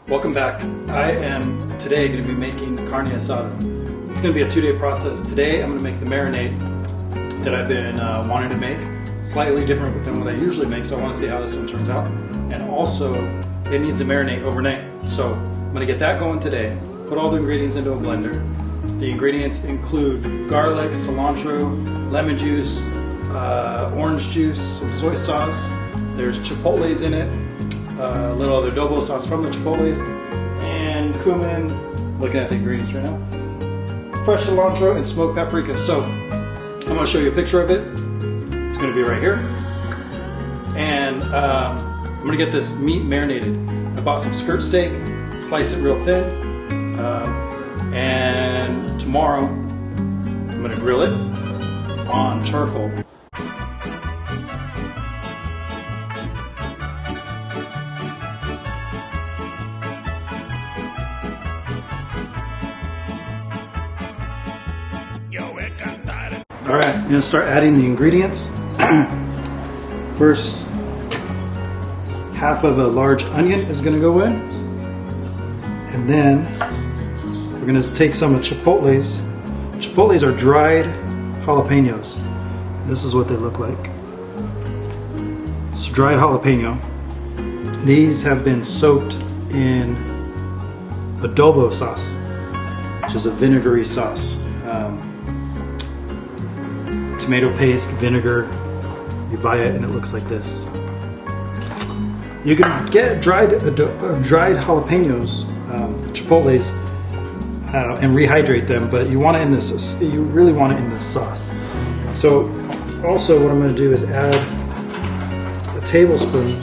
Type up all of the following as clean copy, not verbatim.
Welcome back. I am today going to be making carne asada. It's going to be a 2-day process. Today I'm going to make the marinade that I've been wanting to make. It's slightly different than what I usually make, so I want to see how this one turns out. And also, it needs to marinate overnight. So I'm going to get that going today. Put all the ingredients into a blender. The ingredients include garlic, cilantro, lemon juice, orange juice, some soy sauce. There's chipotles in it. A little other adobo sauce from the chipotles, and cumin. Looking at the ingredients right now. Fresh cilantro and smoked paprika. So I'm going to show you a picture of it. It's going to be right here. And I'm going to get this meat marinated. I bought some skirt steak, sliced it real thin, and tomorrow I'm going to grill it on charcoal. Alright, I'm going to start adding the ingredients. First, half of a large onion is going to go in. And then we're going to take some of chipotles. Chipotles are dried jalapenos. This is what they look like. It's dried jalapeno. These have been soaked in adobo sauce, which is a vinegary sauce. Tomato paste, vinegar. You buy it and it looks like this. You can get dried jalapenos, chipotles, and rehydrate them, but you want it in this. You really want it in this sauce. So, also what I'm going to do is add a tablespoon.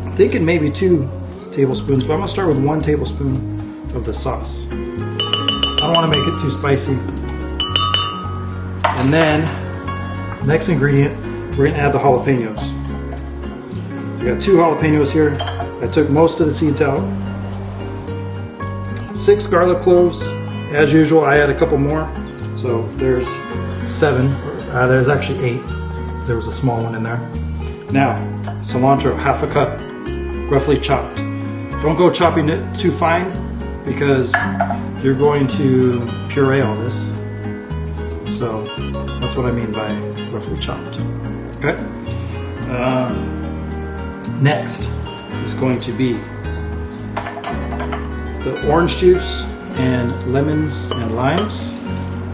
I'm thinking maybe 2 tablespoons, but I'm going to start with 1 tablespoon of the sauce. I don't want to make it too spicy. And then, next ingredient, we're going to add the jalapenos. We got 2 jalapenos here. I took most of the seeds out. 6 garlic cloves. As usual, I add a couple more. So there's 7. There's actually 8. There was a small one in there. Now, cilantro, half a cup, roughly chopped. Don't go chopping it too fine because you're going to puree all this. So that's what I mean by roughly chopped. Okay. Next is going to be the orange juice and lemons and limes.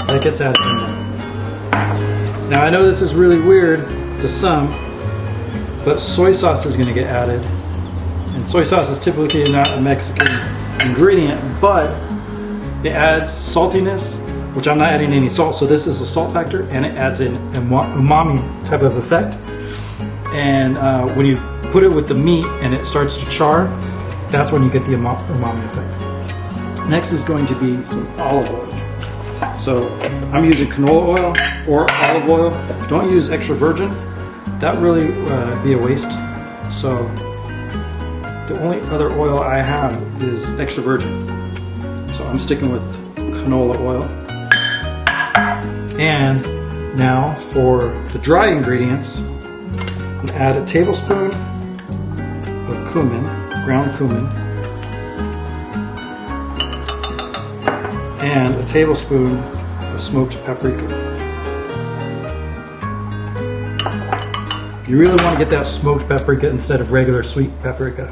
That gets added in there. Now I know this is really weird to some, but soy sauce is going to get added. And soy sauce is typically not a Mexican ingredient, but it adds saltiness, which I'm not adding any salt, so this is a salt factor, and it adds an umami type of effect. And when you put it with the meat and it starts to char, that's when you get the umami effect. Next is going to be some olive oil. So I'm using canola oil or olive oil. Don't use extra virgin. That really be a waste. So the only other oil I have is extra virgin. So I'm sticking with canola oil. And now for the dry ingredients, I'm going to add a tablespoon of cumin, ground cumin, and a tablespoon of smoked paprika. You really want to get that smoked paprika instead of regular sweet paprika.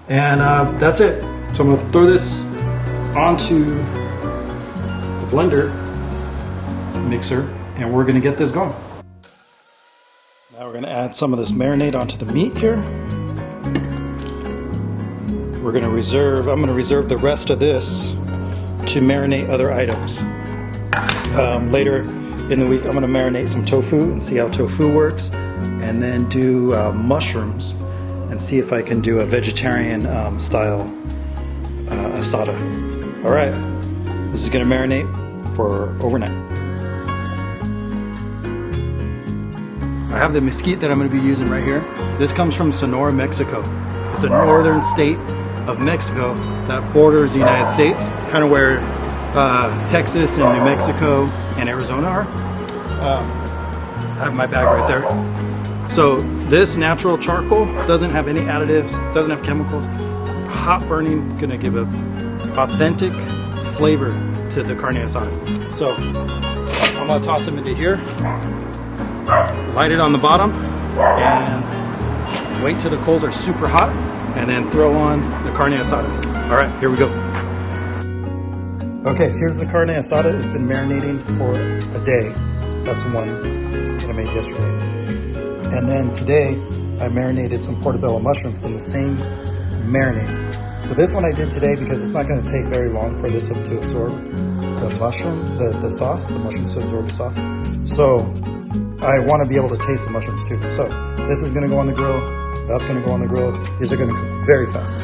And that's it. So I'm going to throw this onto the blender mixer, and we're going to get this going. Now we're going to add some of this marinade onto the meat here. I'm going to reserve the rest of this to marinate other items. Later in the week I'm going to marinate some tofu and see how tofu works, and then do mushrooms and see if I can do a vegetarian style asada. Alright, this is going to marinate for overnight. I have the mesquite that I'm going to be using right here. This comes from Sonora, Mexico. It's a northern state of Mexico that borders the United States, kind of where Texas and New Mexico and Arizona are. I have my bag right there. So this natural charcoal doesn't have any additives, doesn't have chemicals. It's hot burning, gonna give a authentic flavor to the carne asada. So I'm gonna toss them into here, light it on the bottom, and wait till the coals are super hot, and then throw on the carne asada. All right, here we go. Okay, here's the carne asada. It's been marinating for a day. That's one that I made yesterday. And then today, I marinated some portobello mushrooms in the same marinade. So this one I did today because it's not going to take very long for this to absorb the mushroom, the sauce, the mushrooms to absorb the sauce. So I want to be able to taste the mushrooms too. So this is going to go on the grill. That's going to go on the grill. These are going to cook very fast.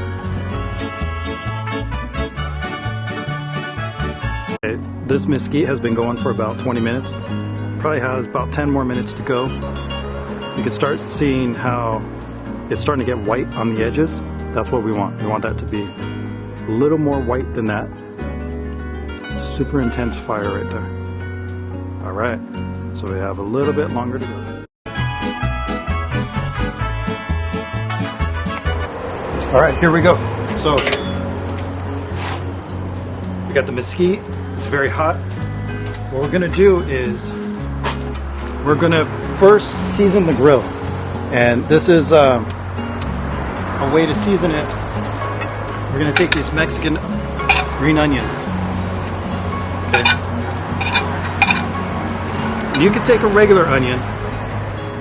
Okay, this mesquite has been going for about 20 minutes. Probably has about 10 more minutes to go. You can start seeing how it's starting to get white on the edges. That's what we want. We want that to be a little more white than that. Super intense fire right there. All right, so we have a little bit longer to go. All right, here we go. So we got the mesquite. It's very hot. What we're gonna do is we're gonna first season the grill, and this is a way to season it. We're gonna take these Mexican green onions. Okay. You could take a regular onion,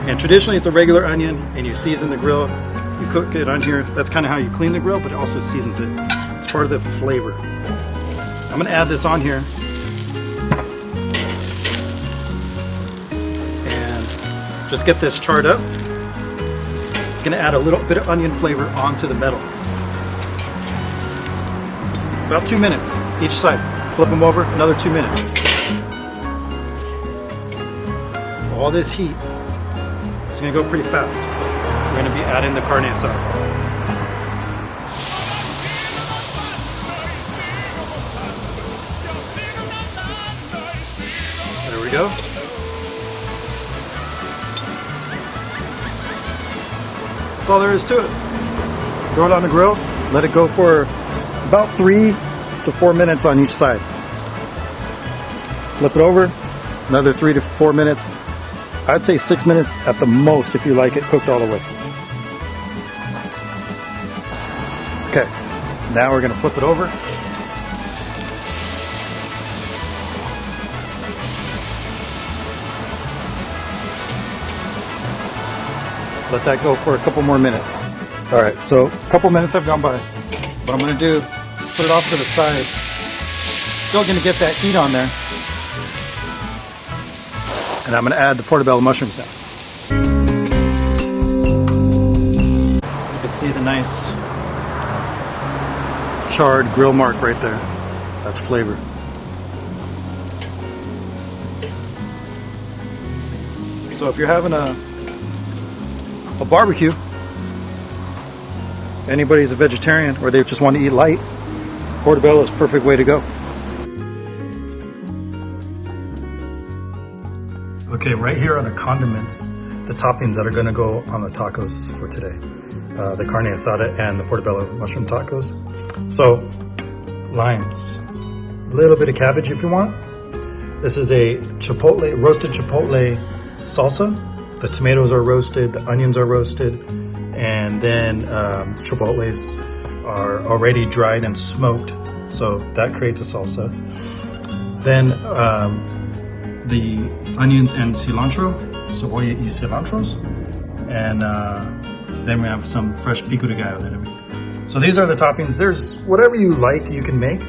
and traditionally it's a regular onion, and you season the grill. You cook it on here. That's kind of how you clean the grill, but it also seasons it. It's part of the flavor. I'm gonna add this on here. And just get this charred up. It's gonna add a little bit of onion flavor onto the metal. About 2 minutes each side. Flip them over, another 2 minutes. All this heat is gonna go pretty fast. We're gonna be adding the carne asada. There we go. That's all there is to it. Throw it on the grill, let it go for about 3 to 4 minutes on each side. Flip it over, another 3 to 4 minutes. I'd say 6 minutes at the most if you like it cooked all the way. Okay, now we're gonna flip it over. Let that go for a couple more minutes. All right, so a couple minutes have gone by. What I'm gonna do, put it off to the side. Still gonna get that heat on there. And I'm gonna add the portobello mushrooms now. You can see the nice charred grill mark right there. That's flavor. So if you're having a barbecue, anybody's a vegetarian or they just want to eat light, portobello is a perfect way to go. Okay, right here are the condiments, the toppings that are going to go on the tacos for today. The carne asada and the portobello mushroom tacos. So, limes, a little bit of cabbage if you want. This is a roasted chipotle salsa. The tomatoes are roasted, the onions are roasted, and then the chipotles are already dried and smoked. So that creates a salsa. Then the onions and cilantro, cebolla y cilantros, and then we have some fresh pico de gallo that I made. So these are the toppings. There's whatever you like you can make.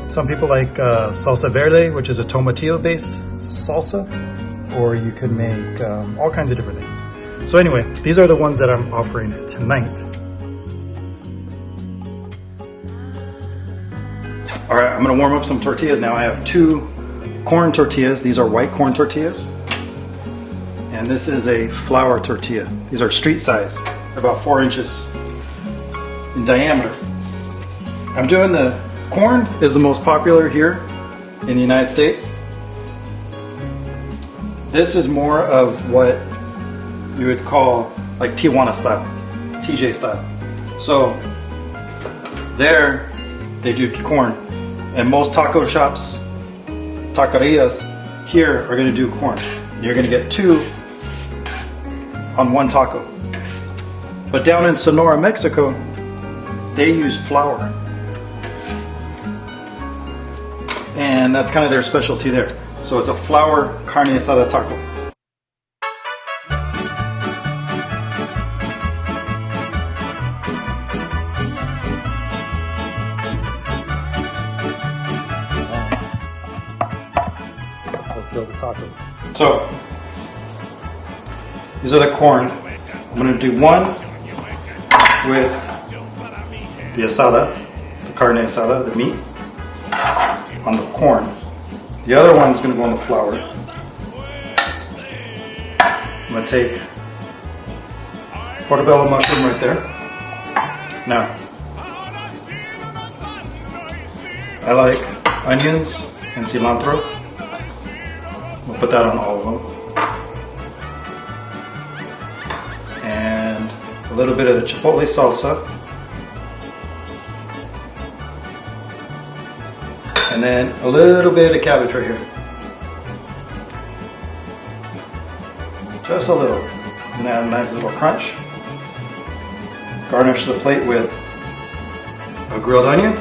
Some people like salsa verde, which is a tomatillo based salsa, or you could make all kinds of different things. So anyway, these are the ones that I'm offering tonight. All right, I'm gonna warm up some tortillas now. I have 2 corn tortillas. These are white corn tortillas. And this is a flour tortilla. These are street size. They're about 4 inches in diameter. I'm doing the corn is the most popular here in the United States. This is more of what you would call like Tijuana style, TJ style. So There, they do corn. And most taco shops, taquerias, here are gonna do corn. You're gonna get 2 on 1 taco. But down in Sonora, Mexico, they use flour. And that's kind of their specialty there. So it's a flour carne asada taco. Let's build a taco. So, these are the corn. I'm going to do one with the asada, the carne asada, the meat, on the corn. The other one is going to go on the flour. I'm going to take portobello mushroom right there. Now, I like onions and cilantro. We'll put that on all of them. And a little bit of the chipotle salsa. And then a little bit of cabbage right here. Just a little. And add a nice little crunch. Garnish the plate with a grilled onion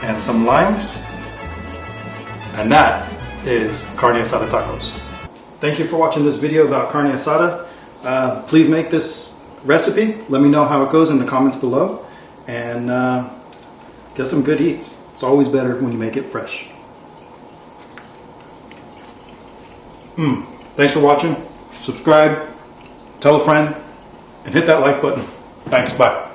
and some limes. And that is carne asada tacos. Thank you for watching this video about carne asada. Please make this recipe. Let me know how it goes in the comments below. And get some good eats. It's always better when you make it fresh. Thanks for watching. Subscribe, tell a friend, and hit that like button. Thanks, bye.